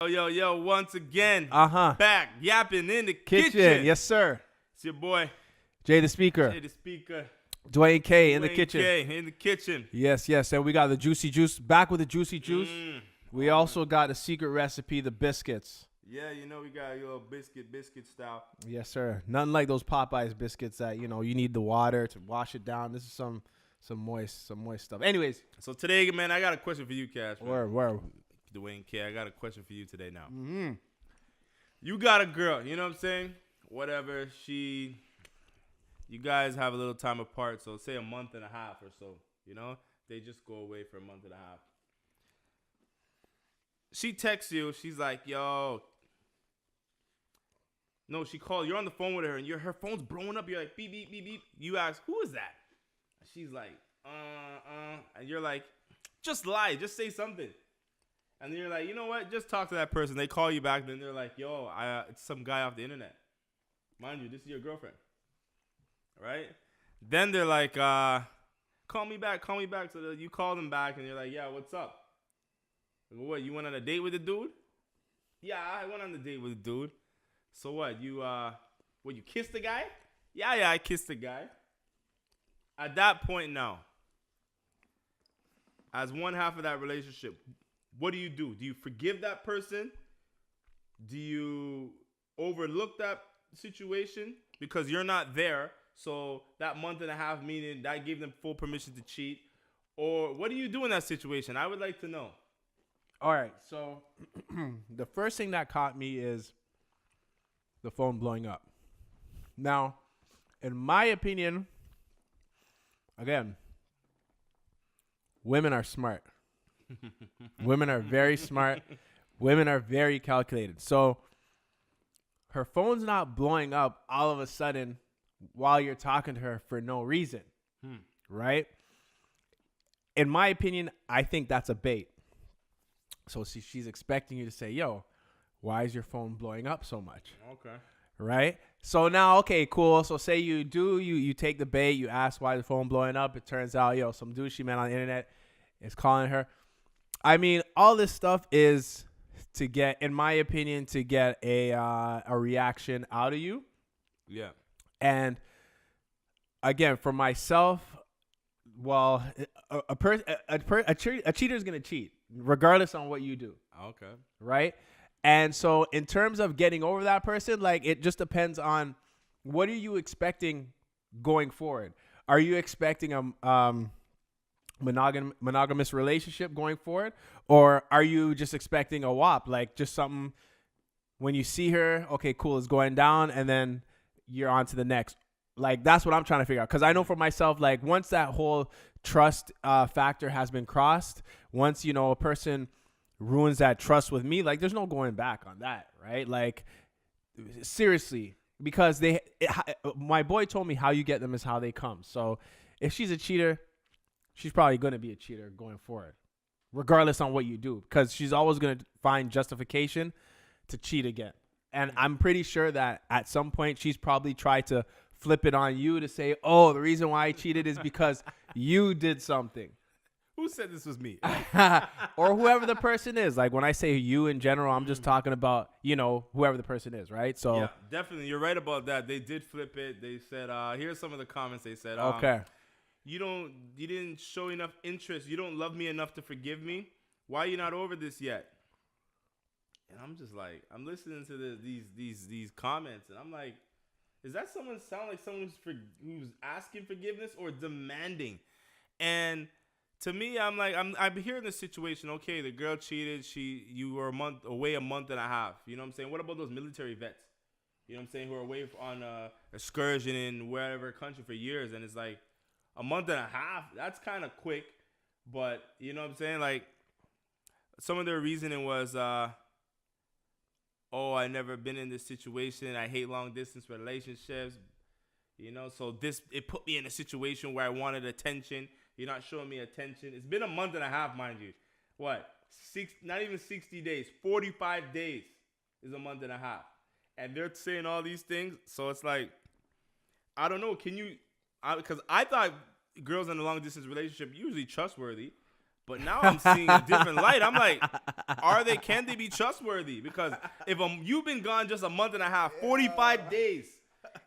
Yo, once again, Uh-huh. back, yapping in the Kitchen. kitchen. Yes, sir. It's your boy, Jay the speaker. Jay the Speaker. Dwayne K in the Dwayne kitchen. K in the kitchen. Yes. And we got the juicy juice. Back with the juicy juice. Mm. We also got the secret recipe, the biscuits. Yeah, we got your biscuit style. Yes, sir. Nothing like those Popeyes biscuits that, you need the water to wash it down. This is some moist stuff. Anyways. So today, man, I got a question for you, Cash. Word. Dwayne K, I got a question for you today now. Mm-hmm. You got a girl, you know what I'm saying? Whatever, you guys have a little time apart, so say a month and a half or so, They just go away for a month and a half. She texts you, she's like, yo. No, she called, you're on the phone with her, and her phone's blowing up. You're like, beep, beep, beep, beep. You ask, who is that? She's like, and you're like, just lie, just say something. And then you're like, you know what? Just talk to that person. They call you back. Then they're like, yo, it's some guy off the internet. Mind you, this is your girlfriend. Right? Then they're like, call me back. So you call them back, and you're like, yeah, what's up? What, you went on a date with the dude? Yeah, I went on a date with the dude. So what, you kissed the guy? Yeah, I kissed the guy. At that point now, as one half of that relationship, what do? Do you forgive that person? Do you overlook that situation because you're not there? So that month and a half meaning that gave them full permission to cheat? Or what do you do in that situation? I would like to know. All right. So the first thing that caught me is the phone blowing up. Now, in my opinion, again, women are smart. Women are very smart. Women are very calculated. So her phone's not blowing up all of a sudden while you're talking to her for no reason. Right? In my opinion, I think that's a bait. So she's expecting you to say, yo, why is your phone blowing up so much? Okay. Right? So now, okay, cool. So say you take the bait, you ask why the phone blowing up. It turns out, some douchey man on the internet is calling her. I mean, all this stuff is to get, in my opinion, to get a reaction out of you. Yeah. And again, for myself, well, a cheater is gonna cheat regardless on what you do. Okay. Right? And so in terms of getting over that person, like, it just depends on what are you expecting going forward. Are you expecting a monogamous relationship going forward, or are you just expecting a WAP, like just something when you see her, okay, cool, it's going down, and then you're on to the next? Like, that's what I'm trying to figure out, because I know for myself, like, once that whole trust factor has been crossed, once a person ruins that trust with me, like, there's no going back on that, right? Like, seriously, because my boy told me how you get them is how they come. So if she's a cheater, she's probably going to be a cheater going forward, regardless on what you do, because she's always going to find justification to cheat again. And I'm pretty sure that at some point she's probably tried to flip it on you to say, oh, the reason why I cheated is because you did something. Who said this was me? Or whoever the person is. Like, when I say you in general, I'm just talking about, whoever the person is, right? So yeah, definitely. You're right about that. They did flip it. They said, here's some of the comments they said. Okay. You didn't show enough interest. You don't love me enough to forgive me. Why are you not over this yet? And I'm just like, I'm listening to these comments, and I'm like, is that someone sound like someone who's asking forgiveness or demanding? And to me, I'm like, I'm hearing this situation. Okay, the girl cheated. You were away a month and a half. You know what I'm saying? What about those military vets? You know what I'm saying? Who are away on excursion in wherever country for years, and it's like a month and a half. That's kind of quick, but you know what I'm saying? Like, some of their reasoning was, oh, I never been in this situation. I hate long distance relationships. So it put me in a situation where I wanted attention. You're not showing me attention. It's been a month and a half, mind you. What? Not even 60 days. 45 days is a month and a half. And they're saying all these things. So it's like, I don't know. Because I thought girls in a long distance relationship usually trustworthy. But now I'm seeing a different light. I'm like, can they be trustworthy? Because if you've been gone just a month and a half, 45 days,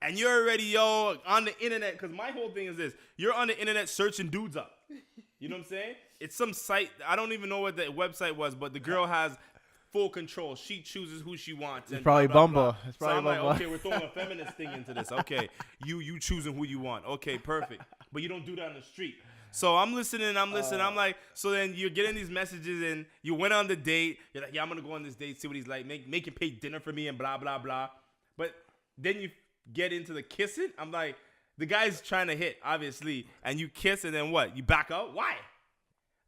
and you're already, on the internet, because my whole thing is this. You're on the internet searching dudes up. You know what I'm saying? It's some site. I don't even know what the website was, but the girl has full control. She chooses who she wants. And it's probably blah, blah, Bumble. blah. It's probably Bumble. Like, okay, we're throwing a feminist thing into this. Okay, you choosing who you want. Okay, perfect. But you don't do that on the street. So I'm listening. I'm like, so then you're getting these messages and you went on the date. You're like, yeah, I'm going to go on this date, see what he's like. Make him pay dinner for me and blah, blah, blah. But then you get into the kissing. I'm like, the guy's trying to hit, obviously. And you kiss and then what? You back out? Why?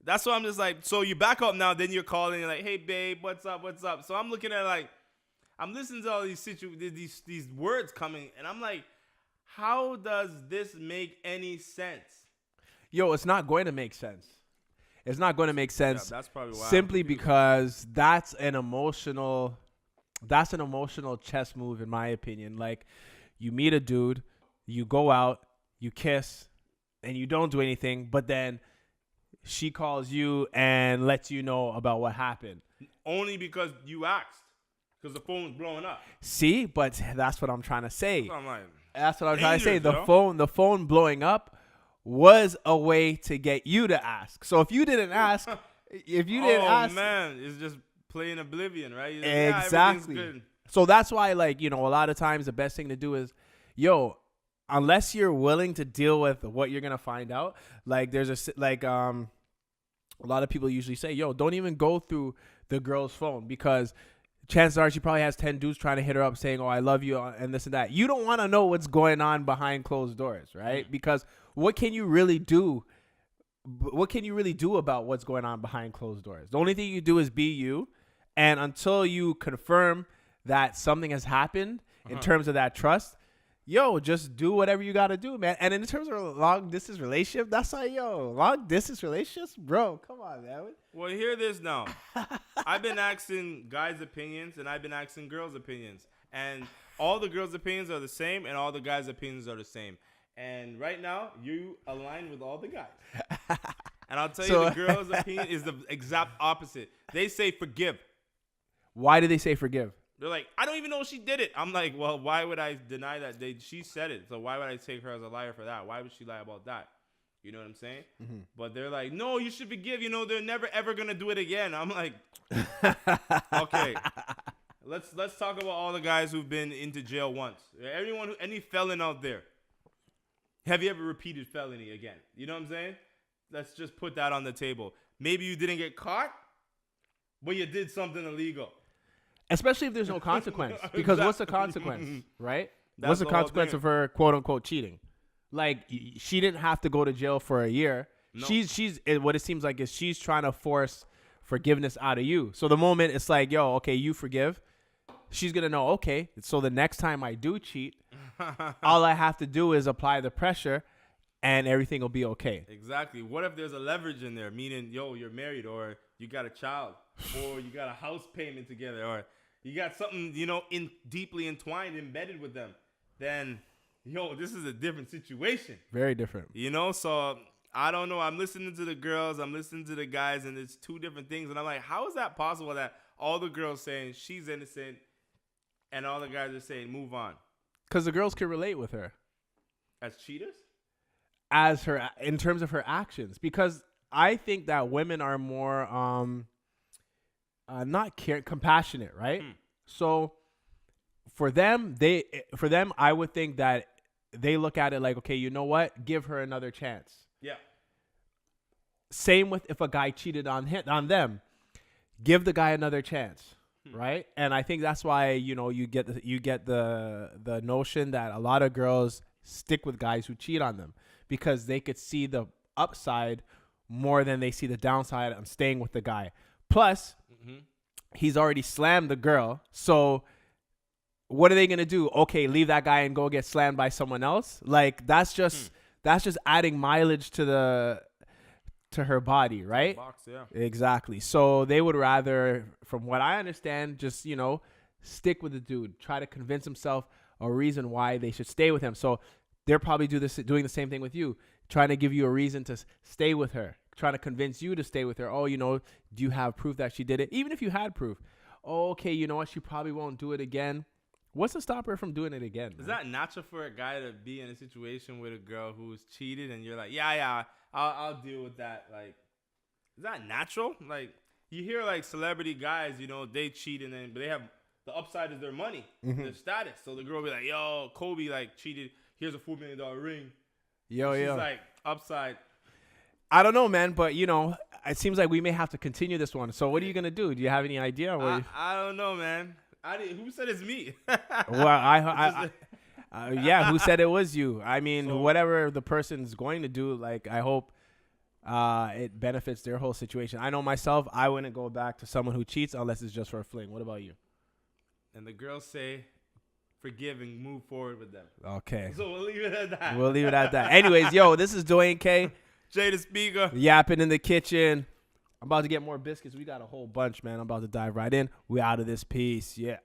That's why I'm just like, so you back up now. Then you're calling. You're like, hey, babe, what's up? What's up? So I'm looking at like, I'm listening to all these these words coming. And I'm like, how does this make any sense? Yo, it's not going to make sense. It's not going to make sense. Yeah, that's probably why. Simply because that's an emotional chess move, in my opinion. Like, you meet a dude, you go out, you kiss, and you don't do anything, but then she calls you and lets you know about what happened. Only because you asked, because the phone was blowing up. See, but that's what I'm trying to say. That's what I'm trying to say. The phone blowing up was a way to get you to ask. So if you didn't ask, oh man, it's just playing oblivion, right? Like, exactly. Yeah, so that's why, like, a lot of times the best thing to do is, unless you're willing to deal with what you're gonna find out, like there's a lot of people usually say, don't even go through the girl's phone, because chances are she probably has 10 dudes trying to hit her up saying, oh, I love you, and this and that. You don't want to know what's going on behind closed doors, right? Because what can you really do? What can you really do about what's going on behind closed doors? The only thing you do is be you. And until you confirm that something has happened in terms of that trust, just do whatever you got to do, man. And in terms of a long distance relationship, that's like, long distance relationships, bro, come on, man. Well, hear this now. I've been asking guys' opinions and I've been asking girls' opinions. And all the girls' opinions are the same and all the guys' opinions are the same. And right now, you align with all the guys. And I'll tell you, the girls' opinion is the exact opposite. They say forgive. Why do they say forgive? They're like, I don't even know she did it. I'm like, well, why would I deny that? She said it. So why would I take her as a liar for that? Why would she lie about that? You know what I'm saying? Mm-hmm. But they're like, no, you should forgive. They're never, ever going to do it again. I'm like, okay. Let's talk about all the guys who've been into jail once. Any felon out there. Have you ever repeated felony again? You know what I'm saying? Let's just put that on the table. Maybe you didn't get caught, but you did something illegal. Especially if there's no consequence. Because what's the consequence, right? What's the consequence of her, quote unquote, cheating? Like, she didn't have to go to jail for a year. No. She's what it seems like is she's trying to force forgiveness out of you. So the moment it's like, okay, you forgive, she's going to know, okay, so the next time I do cheat, all I have to do is apply the pressure and everything will be okay. Exactly. What if there's a leverage in there, meaning, you're married or you got a child or you got a house payment together or you got something, deeply entwined, embedded with them, then, this is a different situation. Very different. So I don't know. I'm listening to the girls. I'm listening to the guys, and it's two different things. And I'm like, how is that possible that all the girls saying she's innocent and all the guys are saying move on? Because the girls can relate with her. As cheaters? In terms of her actions. Because I think that women are more compassionate, right? So for them, I would think that they look at it like, okay, you know what? Give her another chance. Yeah. Same with if a guy cheated on them, give the guy another chance, right? And I think that's why you get the notion that a lot of girls stick with guys who cheat on them because they could see the upside more than they see the downside on staying with the guy. Plus, he's already slammed the girl, so what are they gonna do? Okay, leave that guy and go get slammed by someone else? Like that's just adding mileage to her body, right? Box, yeah. Exactly. So they would rather, from what I understand, just stick with the dude, try to convince himself a reason why they should stay with him. So they're probably doing the same thing with you, trying to give you a reason to stay with her, trying to convince you to stay with her. Oh, do you have proof that she did it? Even if you had proof. Oh, okay, you know what? She probably won't do it again. What's to stop her from doing it again? Is that natural for a guy to be in a situation with a girl who's cheated and you're like, yeah, I'll deal with that? Like, is that natural? Like, you hear like celebrity guys, they cheat but they have the upside is their money, their status. So the girl will be like, yo, Kobe like cheated. Here's a $4 million ring. She's like upside. I don't know, man, but it seems like we may have to continue this one. So what are you gonna do? Do you have any idea? I don't know, man. Who said it's me? Well, yeah, who said it was you? I mean, whatever the person's going to do, like, I hope it benefits their whole situation. I know myself, I wouldn't go back to someone who cheats unless it's just for a fling. What about you? And the girls say, forgive and move forward with them. Okay. So we'll leave it at that. Anyways, yo, this is Dwayne K. Jay the Speaker. Yapping in the kitchen. I'm about to get more biscuits. We got a whole bunch, man. I'm about to dive right in. We out of this piece. Yeah.